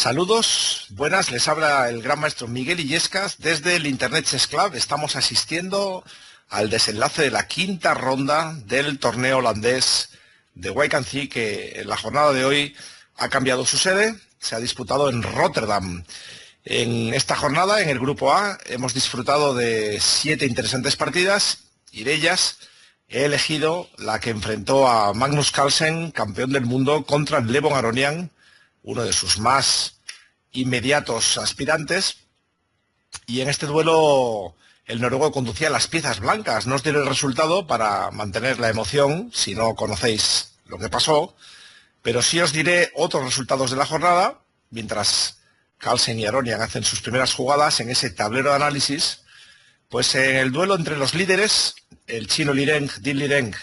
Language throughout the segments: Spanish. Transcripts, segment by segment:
Saludos, buenas, les habla el gran maestro Miguel Illescas desde el Internet Chess Club. Estamos asistiendo al desenlace de la quinta ronda del torneo holandés de Wijk-aan-Zee, que en la jornada de hoy ha cambiado su sede, se ha disputado en Rotterdam. En esta jornada, en el grupo A, hemos disfrutado de 7 interesantes partidas y de ellas he elegido la que enfrentó a Magnus Carlsen, campeón del mundo, contra Levon Aronian, uno de sus más inmediatos aspirantes, y en este duelo el noruego conducía las piezas blancas. No os diré el resultado para mantener la emoción, si no conocéis lo que pasó, pero sí os diré otros resultados de la jornada, mientras Carlsen y Aronian hacen sus primeras jugadas en ese tablero de análisis. Pues en el duelo entre los líderes, el chino Din Lireng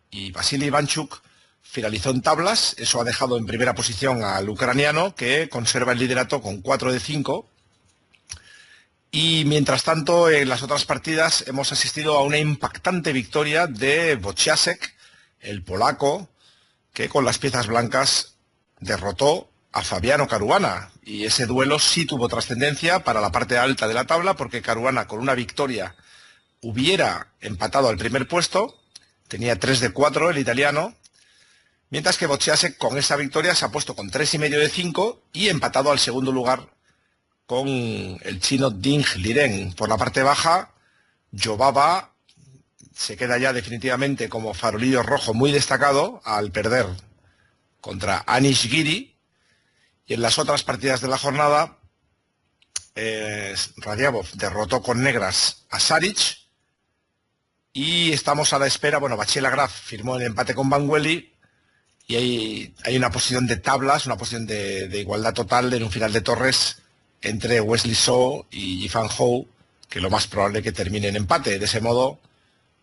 y Vasily Ivanchuk, finalizó en tablas. Eso ha dejado en primera posición al ucraniano, que conserva el liderato con 4 de 5. Y mientras tanto, en las otras partidas hemos asistido a una impactante victoria de Wojciech, el polaco, que con las piezas blancas derrotó a Fabiano Caruana. Y ese duelo sí tuvo trascendencia para la parte alta de la tabla, porque Caruana, con una victoria, hubiera empatado al primer puesto. Tenía 3 de 4 el italiano, mientras que Wojciech con esa victoria se ha puesto con 3,5 de 5 y empatado al segundo lugar con el chino Din Lireng. Por la parte baja, Jobava se queda ya definitivamente como farolillo rojo muy destacado al perder contra Anish Giri. Y en las otras partidas de la jornada, Radjabov derrotó con negras a Saric. Y estamos a la espera, Bachelard Graf firmó el empate con Vangueli. Y hay una posición de tablas, una posición de igualdad total en un final de torres entre Wesley So y Yifan Hou, que lo más probable es que termine en empate. De ese modo,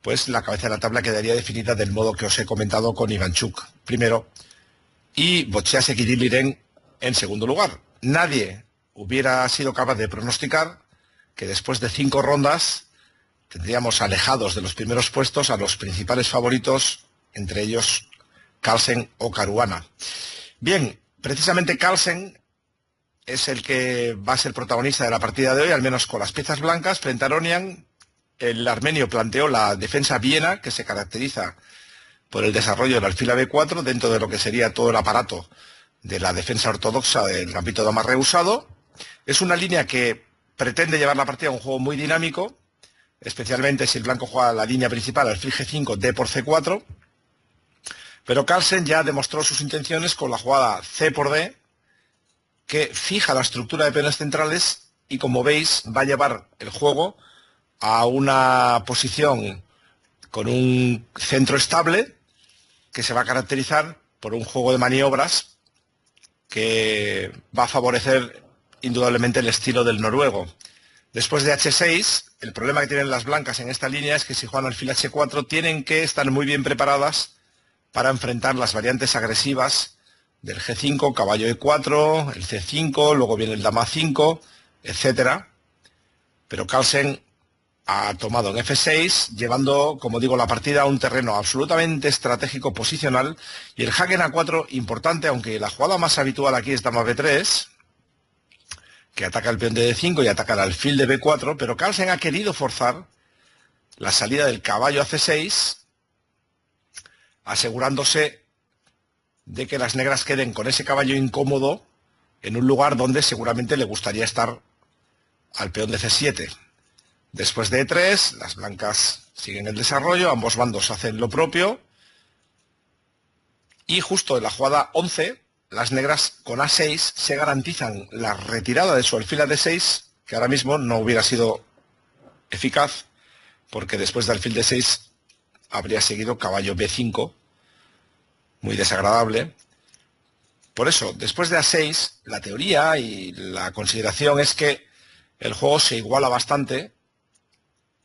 pues la cabeza de la tabla quedaría definida del modo que os he comentado, con Ivanchuk primero y Wojciech y Din Lireng en segundo lugar. Nadie hubiera sido capaz de pronosticar que después de 5 rondas tendríamos alejados de los primeros puestos a los principales favoritos, entre ellos Carlsen o Caruana. Bien, precisamente Carlsen es el que va a ser protagonista de la partida de hoy, al menos con las piezas blancas. Frente a Aronian, el armenio planteó la defensa Viena, que se caracteriza por el desarrollo del alfil a B4 dentro de lo que sería todo el aparato de la defensa ortodoxa del gambito de dama rehusado. Es una línea que pretende llevar la partida a un juego muy dinámico, especialmente si el blanco juega la línea principal, alfil G5, D por C4. Pero Carlsen ya demostró sus intenciones con la jugada C por D, que fija la estructura de peones centrales y, como veis, va a llevar el juego a una posición con un centro estable que se va a caracterizar por un juego de maniobras que va a favorecer indudablemente el estilo del noruego. Después de H6, el problema que tienen las blancas en esta línea es que si juegan alfil H4 tienen que estar muy bien preparadas para enfrentar las variantes agresivas del G5, caballo E4, el C5, luego viene el dama 5, etc. Pero Carlsen ha tomado en F6, llevando, como digo, la partida a un terreno absolutamente estratégico posicional, y el jaque en A4 importante, aunque la jugada más habitual aquí es dama B3, que ataca el peón de D5 y ataca el alfil de B4, pero Carlsen ha querido forzar la salida del caballo a C6, asegurándose de que las negras queden con ese caballo incómodo en un lugar donde seguramente le gustaría estar al peón de C7. Después de E3, las blancas siguen el desarrollo, ambos bandos hacen lo propio, y justo en la jugada 11, las negras con A6 se garantizan la retirada de su alfil a D6, que ahora mismo no hubiera sido eficaz, porque después de alfil D6 habría seguido caballo B5, muy desagradable. Por eso, después de A6, la teoría y la consideración es que el juego se iguala bastante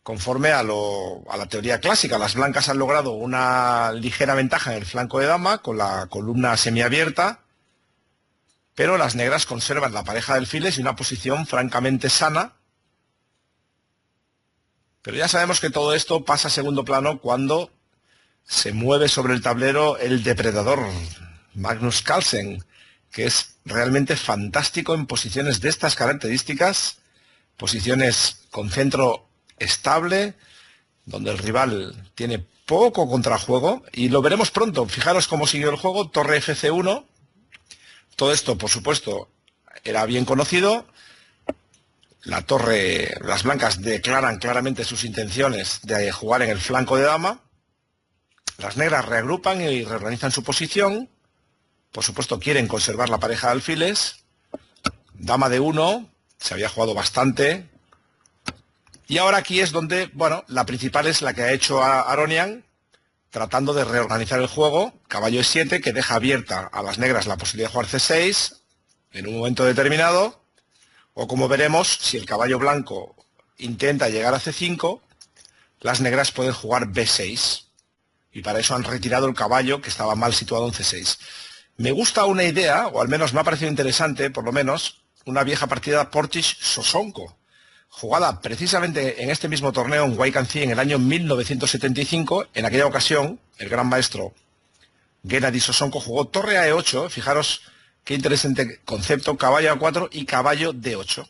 conforme a la teoría clásica. Las blancas han logrado una ligera ventaja en el flanco de dama, con la columna semiabierta, pero las negras conservan la pareja de alfiles y una posición francamente sana. Pero ya sabemos que todo esto pasa a segundo plano cuando se mueve sobre el tablero el depredador Magnus Carlsen, que es realmente fantástico en posiciones de estas características, posiciones con centro estable, donde el rival tiene poco contrajuego, y lo veremos pronto. Fijaros cómo siguió el juego, torre FC1, todo esto, por supuesto, era bien conocido. La torre, las blancas declaran claramente sus intenciones de jugar en el flanco de dama. Las negras reagrupan y reorganizan su posición. Por supuesto, quieren conservar la pareja de alfiles. Dama de 1, se había jugado bastante. Y ahora aquí es donde, bueno, la principal es la que ha hecho Aronian, tratando de reorganizar el juego. Caballo E7, que deja abierta a las negras la posibilidad de jugar C6 en un momento determinado. O como veremos, si el caballo blanco intenta llegar a C5, las negras pueden jugar B6. Y para eso han retirado el caballo que estaba mal situado en C6. Me gusta una idea, o al menos me ha parecido interesante, por lo menos, una vieja partida Portisch-Sosonko, jugada precisamente en este mismo torneo en Waikanzi en el año 1975. En aquella ocasión, el gran maestro Gennady Sosonko jugó torre a E8, fijaros qué interesante concepto, caballo A4 y caballo D8.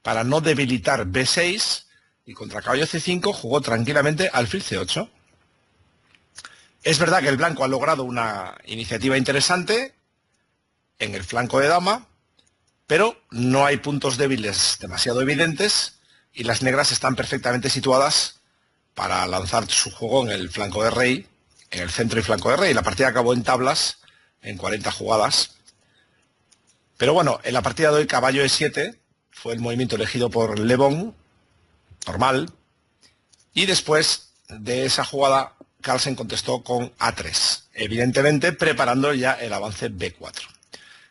Para no debilitar B6, y contra caballo C5 jugó tranquilamente alfil C8. Es verdad que el blanco ha logrado una iniciativa interesante en el flanco de dama, pero no hay puntos débiles demasiado evidentes y las negras están perfectamente situadas para lanzar su juego en el flanco de rey, en el centro y flanco de rey. La partida acabó en tablas, en 40 jugadas. Pero bueno, en la partida de hoy caballo E7 fue el movimiento elegido por Le Bon, normal, y después de esa jugada Carlsen contestó con A3, evidentemente preparando ya el avance B4.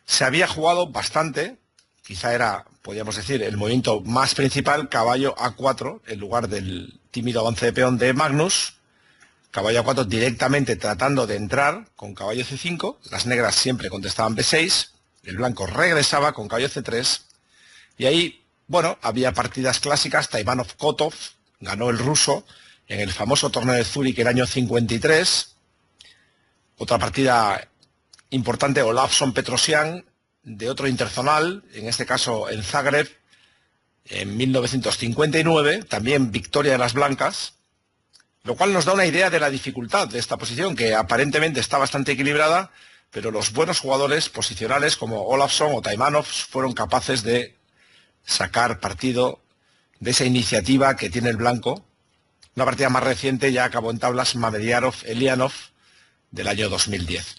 Se había jugado bastante, quizá era, podríamos decir, el movimiento más principal, caballo A4, en lugar del tímido avance de peón de Magnus. Caballo A4 directamente tratando de entrar con caballo C5, las negras siempre contestaban B6, el blanco regresaba con caballo C3, y ahí, bueno, había partidas clásicas, Taimanov-Kotov, ganó el ruso, en el famoso torneo de Zúrich el año 53, otra partida importante, Olafsson-Petrosian, de otro interzonal, en este caso en Zagreb, en 1959, también victoria de las blancas, lo cual nos da una idea de la dificultad de esta posición, que aparentemente está bastante equilibrada, pero los buenos jugadores posicionales como Olafsson o Taimanov fueron capaces de sacar partido de esa iniciativa que tiene el blanco. Una partida más reciente ya acabó en tablas Mamediarov-Elianov del año 2010.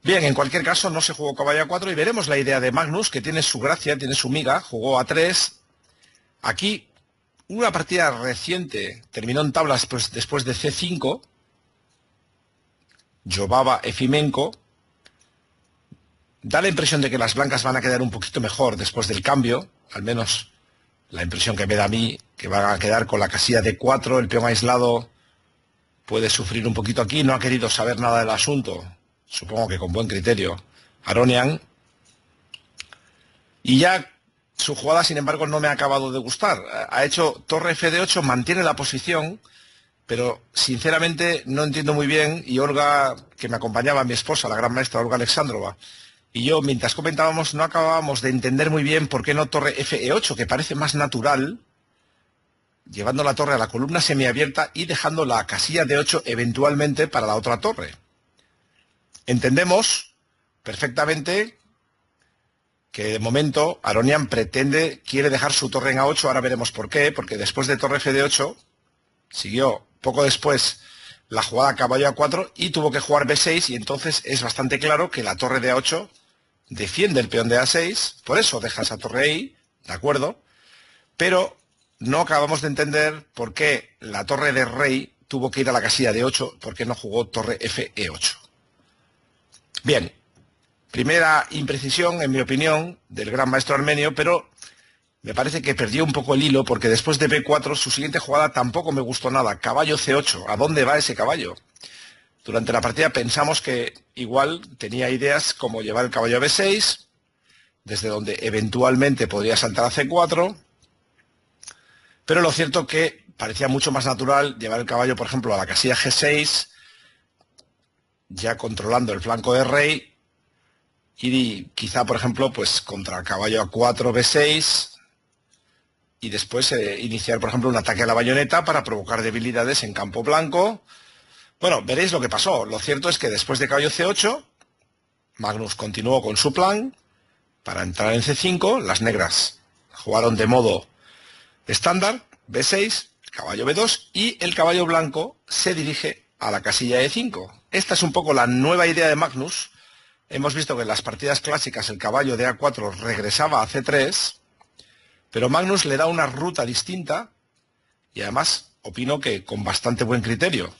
Bien, en cualquier caso no se jugó caballo A4 y veremos la idea de Magnus, que tiene su gracia, tiene su miga, jugó A3. Aquí una partida reciente terminó en tablas pues, después de C5, Jobava Efimenko. Da la impresión de que las blancas van a quedar un poquito mejor después del cambio, al menos la impresión que me da a mí, que van a quedar con la casilla de 4, el peón aislado puede sufrir un poquito aquí, no ha querido saber nada del asunto, supongo que con buen criterio, Aronian. Y ya su jugada, sin embargo, no me ha acabado de gustar. Ha hecho torre F8, mantiene la posición, pero sinceramente no entiendo muy bien, y Olga, que me acompañaba, mi esposa, la gran maestra Olga Alexandrova, y yo, mientras comentábamos, no acabábamos de entender muy bien por qué no torre Fe8, que parece más natural, llevando la torre a la columna semiabierta y dejando la casilla de 8 eventualmente para la otra torre. Entendemos perfectamente que de momento Aronian quiere dejar su torre en A8, ahora veremos por qué, porque después de torre F8 siguió poco después la jugada caballo A4 y tuvo que jugar B6, y entonces es bastante claro que la torre de A8 defiende el peón de A6, por eso deja esa torre ahí, ¿de acuerdo? Pero no acabamos de entender por qué la torre de rey tuvo que ir a la casilla de 8, por qué no jugó torre Fe8. Bien, primera imprecisión, en mi opinión, del gran maestro armenio, pero me parece que perdió un poco el hilo, porque después de B4 su siguiente jugada tampoco me gustó nada, caballo C8, ¿a dónde va ese caballo? Durante la partida pensamos que igual tenía ideas como llevar el caballo a B6, desde donde eventualmente podría saltar a C4, pero lo cierto que parecía mucho más natural llevar el caballo, por ejemplo, a la casilla G6, ya controlando el flanco de rey, y quizá, por ejemplo, pues contra caballo A4, B6, y después iniciar, por ejemplo, un ataque a la bayoneta para provocar debilidades en campo blanco. Bueno, veréis lo que pasó. Lo cierto es que después de caballo C8, Magnus continuó con su plan para entrar en C5. Las negras jugaron de modo estándar, B6, caballo B2, y el caballo blanco se dirige a la casilla E5. Esta es un poco la nueva idea de Magnus. Hemos visto que en las partidas clásicas el caballo de A4 regresaba a C3, pero Magnus le da una ruta distinta y además opino que con bastante buen criterio.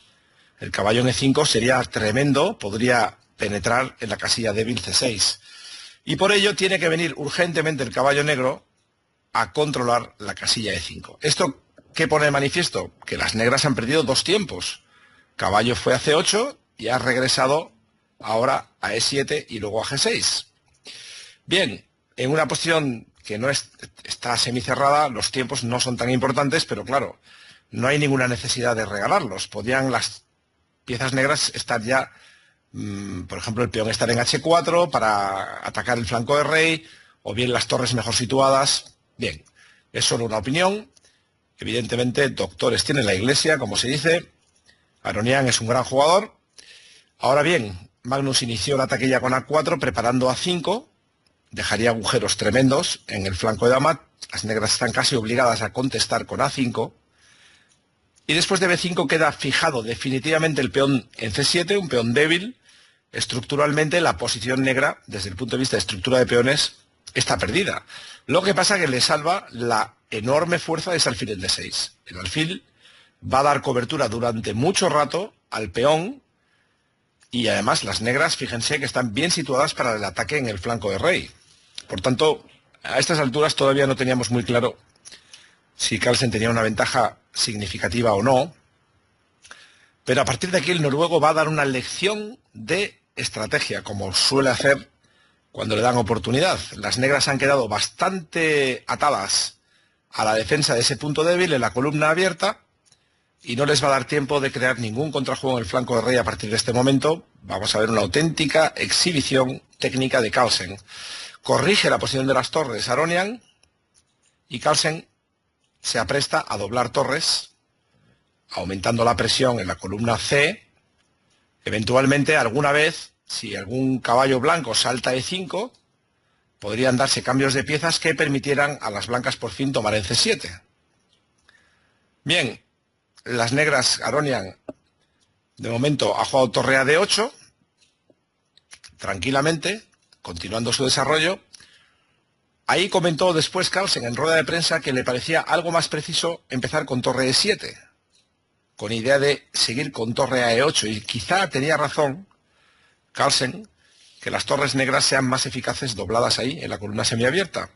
El caballo en E5 sería tremendo, podría penetrar en la casilla débil C6. Y por ello tiene que venir urgentemente el caballo negro a controlar la casilla E5. ¿Esto qué pone de manifiesto? Que las negras han perdido dos tiempos. Caballo fue a C8 y ha regresado ahora a E7 y luego a G6. Bien, en una posición que no está semicerrada, los tiempos no son tan importantes, pero claro, no hay ninguna necesidad de regalarlos. Podían las piezas negras estar ya, por ejemplo, el peón estar en H4 para atacar el flanco de rey, o bien las torres mejor situadas. Bien, es solo una opinión. Evidentemente, doctores tiene la iglesia, como se dice. Aronian es un gran jugador. Ahora bien, Magnus inició la taquilla con A4, preparando A5. Dejaría agujeros tremendos en el flanco de dama. Las negras están casi obligadas a contestar con A5. Y después de B5 queda fijado definitivamente el peón en C7, un peón débil. Estructuralmente la posición negra, desde el punto de vista de estructura de peones, está perdida. Lo que pasa que le salva la enorme fuerza de ese alfil en D6. El alfil va a dar cobertura durante mucho rato al peón y además las negras, fíjense que están bien situadas para el ataque en el flanco de rey. Por tanto, a estas alturas todavía no teníamos muy claro si Carlsen tenía una ventaja significativa o no, pero a partir de aquí el noruego va a dar una lección de estrategia, como suele hacer cuando le dan oportunidad. Las negras han quedado bastante atadas a la defensa de ese punto débil en la columna abierta y no les va a dar tiempo de crear ningún contrajuego en el flanco de rey a partir de este momento. Vamos a ver una auténtica exhibición técnica de Carlsen. Corrige la posición de las torres Aronian y Carlsen se apresta a doblar torres, aumentando la presión en la columna C. Eventualmente, alguna vez, si algún caballo blanco salta E5, podrían darse cambios de piezas que permitieran a las blancas por fin tomar en C7. Bien, las negras, Aronian, de momento ha jugado torre a D8, tranquilamente, continuando su desarrollo. Ahí comentó después Carlsen en rueda de prensa que le parecía algo más preciso empezar con torre E7, con idea de seguir con torre a E8, y quizá tenía razón Carlsen que las torres negras sean más eficaces dobladas ahí, en la columna semiabierta.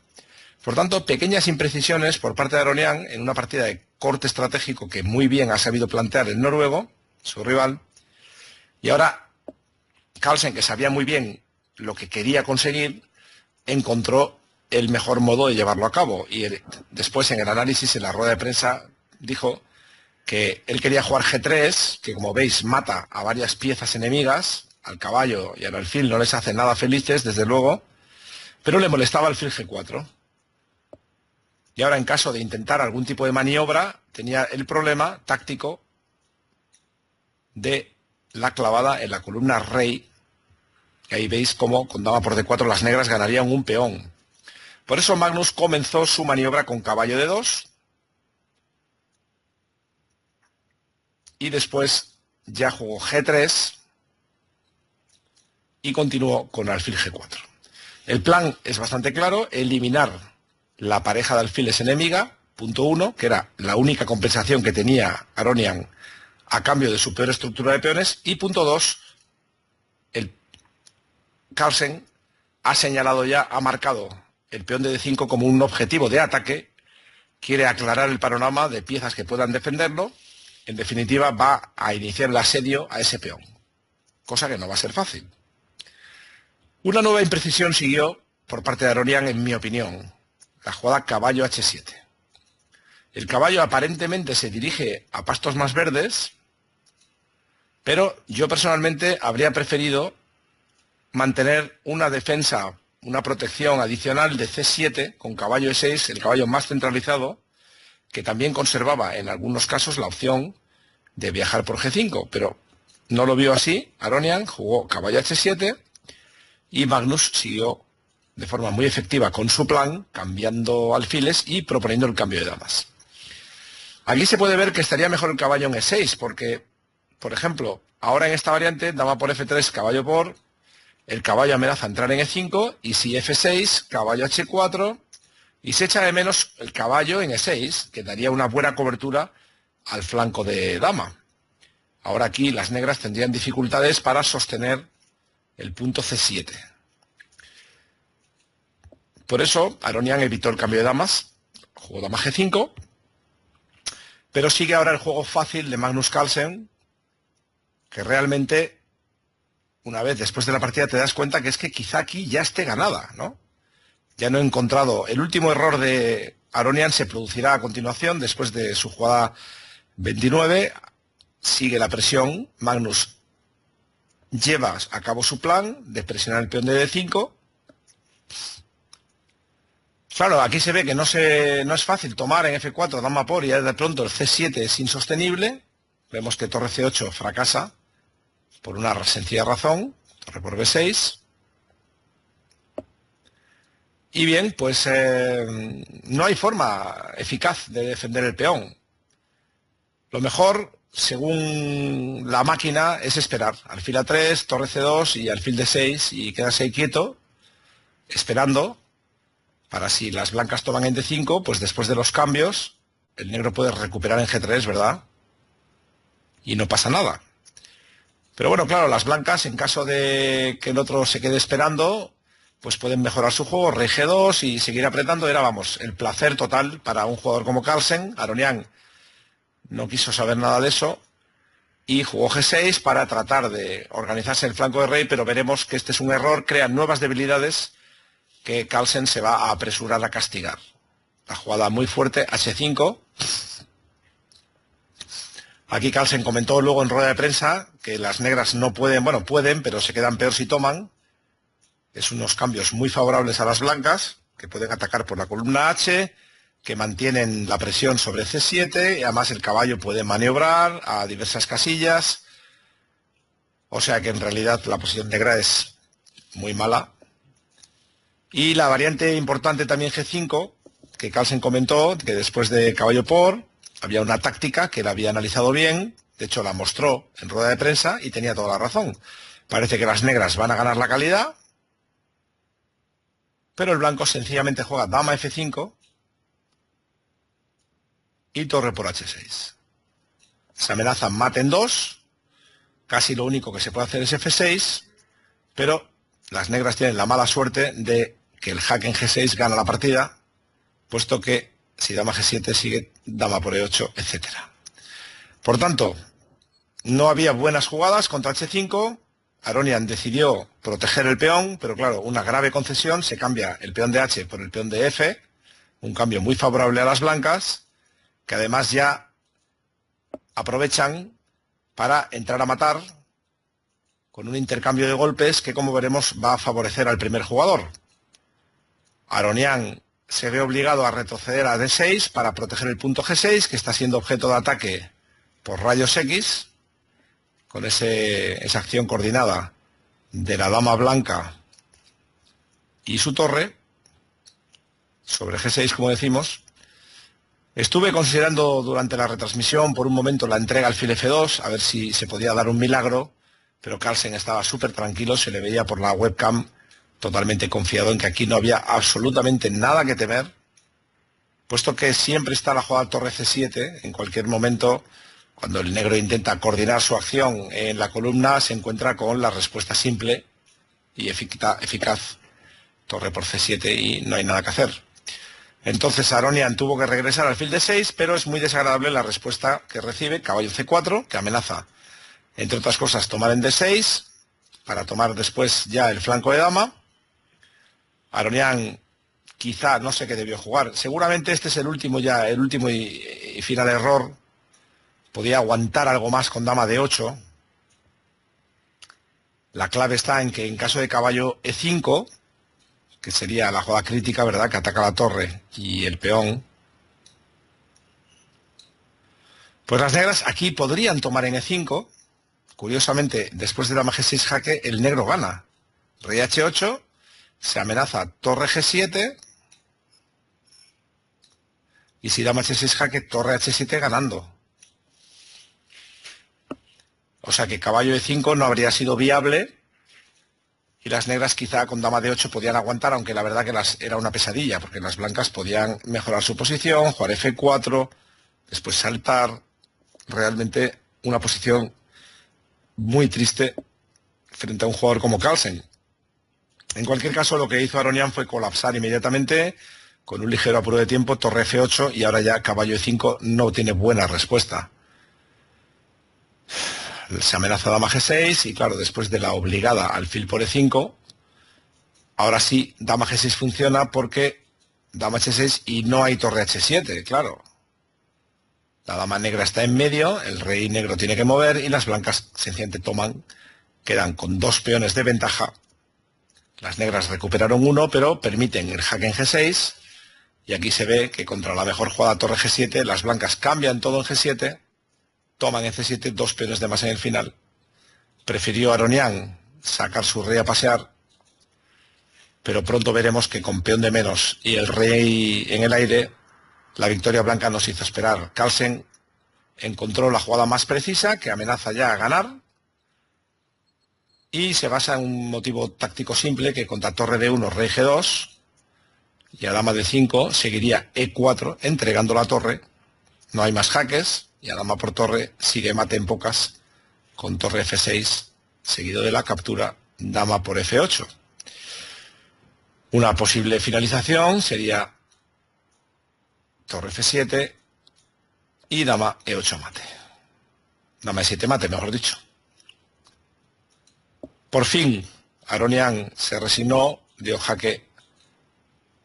Por tanto, pequeñas imprecisiones por parte de Aronian en una partida de corte estratégico que muy bien ha sabido plantear el noruego, su rival, y ahora Carlsen, que sabía muy bien lo que quería conseguir, encontró el mejor modo de llevarlo a cabo. Y después en el análisis, en la rueda de prensa, dijo que él quería jugar G3, que como veis mata a varias piezas enemigas, al caballo y al alfil no les hace nada felices, desde luego, pero le molestaba el alfil G4. Y ahora en caso de intentar algún tipo de maniobra, tenía el problema táctico de la clavada en la columna rey. Y ahí veis cómo con dama por D4 las negras ganarían un peón. Por eso Magnus comenzó su maniobra con caballo D2 y después ya jugó G3 y continuó con alfil G4. El plan es bastante claro: eliminar la pareja de alfiles enemiga, punto 1, que era la única compensación que tenía Aronian a cambio de su peor estructura de peones, y punto 2, el Carlsen ha señalado ya, ha marcado el peón de D5 como un objetivo de ataque, quiere aclarar el panorama de piezas que puedan defenderlo. En definitiva, va a iniciar el asedio a ese peón, cosa que no va a ser fácil. Una nueva imprecisión siguió por parte de Aronian, en mi opinión, la jugada caballo H7. El caballo aparentemente se dirige a pastos más verdes, pero yo personalmente habría preferido mantener una defensa, una protección adicional de C7 con caballo E6, el caballo más centralizado, que también conservaba en algunos casos la opción de viajar por G5, pero no lo vio así. Aronian jugó caballo H7 y Magnus siguió de forma muy efectiva con su plan, cambiando alfiles y proponiendo el cambio de damas. Aquí se puede ver que estaría mejor el caballo en E6, porque, por ejemplo, ahora en esta variante, dama por F3, caballo por, el caballo amenaza entrar en E5, y si F6, caballo H4, y se echa de menos el caballo en E6, que daría una buena cobertura al flanco de dama. Ahora aquí las negras tendrían dificultades para sostener el punto C7. Por eso, Aronian evitó el cambio de damas, jugó dama G5, pero sigue ahora el juego fácil de Magnus Carlsen, que realmente, una vez después de la partida, te das cuenta que es que quizá aquí ya esté ganada, ¿no? Ya no he encontrado. El último error de Aronian se producirá a continuación, después de su jugada 29. Sigue la presión. Magnus lleva a cabo su plan de presionar el peón de D5. Claro, aquí se ve que no es fácil tomar en F4 dama por y de pronto el C7 es insostenible. Vemos que torre C8 fracasa por una sencilla razón, torre por B6. Y bien, pues no hay forma eficaz de defender el peón. Lo mejor, según la máquina, es esperar. Alfil A3, torre C2 y alfil D6 y quedarse ahí quieto, esperando, para si las blancas toman en D5, pues después de los cambios, el negro puede recuperar en G3, ¿verdad? Y no pasa nada. Pero bueno, claro, las blancas, en caso de que el otro se quede esperando, pues pueden mejorar su juego, rey G2 y seguir apretando. Era, vamos, el placer total para un jugador como Carlsen. Aronian no quiso saber nada de eso y jugó G6 para tratar de organizarse el flanco de rey, pero veremos que este es un error, crea nuevas debilidades que Carlsen se va a apresurar a castigar. La jugada muy fuerte, H5. Aquí Carlsen comentó luego en rueda de prensa que las negras no pueden, bueno, pueden, pero se quedan peor si toman. Es unos cambios muy favorables a las blancas, que pueden atacar por la columna H, que mantienen la presión sobre C7, y además el caballo puede maniobrar a diversas casillas. O sea que en realidad la posición negra es muy mala. Y la variante importante también G5, que Carlsen comentó, que después de caballo por, había una táctica que él había analizado bien, de hecho la mostró en rueda de prensa y tenía toda la razón. Parece que las negras van a ganar la calidad, pero el blanco sencillamente juega dama F5 y torre por H6. Se amenaza mate en 2, casi lo único que se puede hacer es F6, pero las negras tienen la mala suerte de que el jaque en G6 gana la partida, puesto que si dama G7 sigue dama por E8, etc. Por tanto, no había buenas jugadas contra H5. Aronian decidió proteger el peón, pero claro, una grave concesión, se cambia el peón de H por el peón de F, un cambio muy favorable a las blancas, que además ya aprovechan para entrar a matar con un intercambio de golpes que, como veremos, va a favorecer al primer jugador. Aronian se ve obligado a retroceder a D6 para proteger el punto G6, que está siendo objeto de ataque por rayos X, con esa acción coordinada de la dama blanca y su torre sobre G6, como decimos. Estuve considerando durante la retransmisión por un momento la entrega al alfil F2, a ver si se podía dar un milagro, pero Carlsen estaba súper tranquilo, se le veía por la webcam totalmente confiado en que aquí no había absolutamente nada que temer, puesto que siempre está la jugada torre C7, en cualquier momento, cuando el negro intenta coordinar su acción en la columna, se encuentra con la respuesta simple y eficaz, torre por C7, y no hay nada que hacer. Entonces Aronian tuvo que regresar al alfil D6, pero es muy desagradable la respuesta que recibe, caballo C4, que amenaza, entre otras cosas, tomar en D6, para tomar después ya el flanco de dama. Aronian quizá, no sé qué debió jugar, seguramente este es el último y final error. Podía aguantar algo más con dama D8. La clave está en que en caso de caballo E5, que sería la jugada crítica, ¿verdad?, que ataca la torre y el peón, pues las negras aquí podrían tomar en E5. Curiosamente, después de dama G6 jaque, el negro gana. Rey H8, se amenaza torre G7, y si dama H6 jaque, torre H7 ganando. O sea que caballo E5 no habría sido viable, y las negras quizá con dama D8 podían aguantar, aunque la verdad que era una pesadilla, porque las blancas podían mejorar su posición, jugar F4, después saltar. Realmente una posición muy triste frente a un jugador como Carlsen. En cualquier caso, lo que hizo Aronian fue colapsar inmediatamente, con un ligero apuro de tiempo, torre F8, y ahora ya caballo E5 no tiene buena respuesta. Se amenaza dama G6, y claro, después de la obligada alfil por E5, ahora sí, dama G6 funciona porque dama H6 y no hay torre H7, claro. La dama negra está en medio, el rey negro tiene que mover y las blancas sencillamente toman, quedan con 2 peones de ventaja. Las negras recuperaron 1, pero permiten el jaque en G6, y aquí se ve que contra la mejor jugada torre G7, las blancas cambian todo en G7, toman en C7, 2 peones de más en el final. Prefirió Aronian sacar su rey a pasear, pero pronto veremos que con peón de menos y el rey en el aire, la victoria blanca nos hizo esperar. Carlsen encontró la jugada más precisa, que amenaza ya a ganar, y se basa en un motivo táctico simple, que contra torre D1, rey G2, y a dama D5 seguiría E4, entregando la torre. No hay más jaques, y a dama por torre sigue mate en pocas, con torre F6, seguido de la captura, dama por F8. Una posible finalización sería torre F7 y dama E8 mate. Dama E7 mate, mejor dicho. Por fin, Aronian se resignó, dio jaque,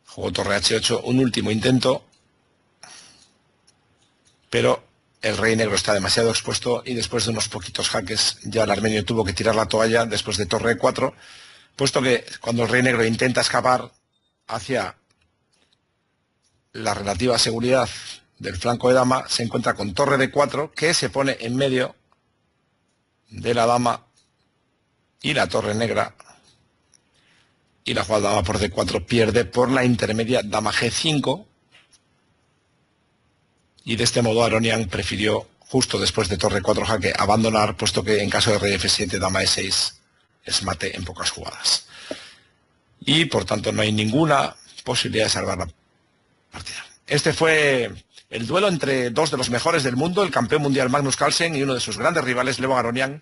jugó torre H8, un último intento, pero el rey negro está demasiado expuesto, y después de unos poquitos jaques ya el armenio tuvo que tirar la toalla después de torre E4, puesto que cuando el rey negro intenta escapar hacia la relativa seguridad del flanco de dama, se encuentra con torre D4, que se pone en medio de la dama y la torre negra, y la jugada dama por D4 pierde por la intermedia dama G5, y de este modo Aronian prefirió, justo después de torre 4 jaque, abandonar, puesto que en caso de rey F7, dama E6 es mate en pocas jugadas. Y por tanto no hay ninguna posibilidad de salvar la partida. Este fue el duelo entre dos de los mejores del mundo, el campeón mundial Magnus Carlsen y uno de sus grandes rivales, Leo Aronian,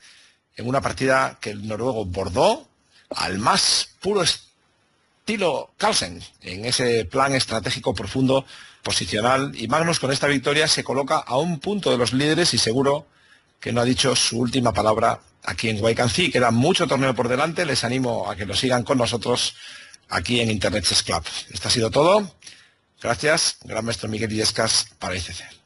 en una partida que el noruego bordó al más puro estilo Carlsen, en ese plan estratégico profundo, posicional, y Magnus con esta victoria se coloca a un punto de los líderes, y seguro que no ha dicho su última palabra aquí en Wijk-Am-Zie. Queda mucho torneo por delante, les animo a que lo sigan con nosotros aquí en Internet Chess Club. Esto ha sido todo. Gracias, Gran Maestro Miguel Illescas para ICC.